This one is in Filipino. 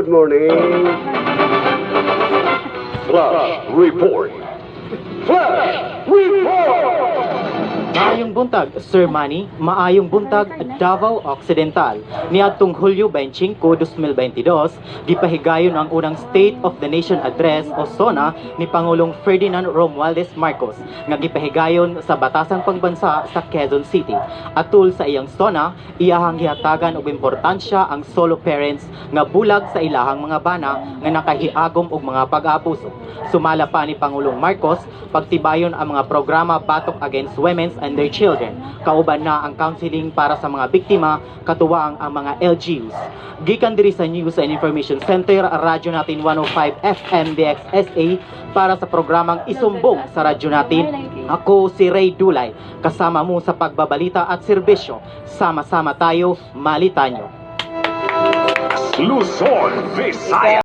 Good morning. Flash report. Flash report. Maayong buntag, Sir Manny, maayong buntag, Davao Occidental. Niadtong Hulyo 25, 2022, gipahigayon ang unang State of the Nation Address o SONA ni Pangulong Ferdinand Romualdez Marcos nga gipahigayon sa Batasang Pangbansa sa Quezon City. Atul sa iyang SONA, iyahang gihatagan og importansya ang solo parents nga bulag sa ilahang mga bana nga nakahiagom og mga pag-aabuso. Sumala pa ni Pangulong Marcos pagtibayon ang mga programa batok against women's and their children. Kauban na ang counseling para sa mga biktima, katuwang ang mga LGUs. Gikan diri sa News and Information Center, radyo natin 105 FM DXSA para sa programang Isumbong sa radyo natin. Ako si Ray Dulay, kasama mo sa pagbabalita at serbisyo. Sama-sama tayo, malitanyo. Luzon, Visayas.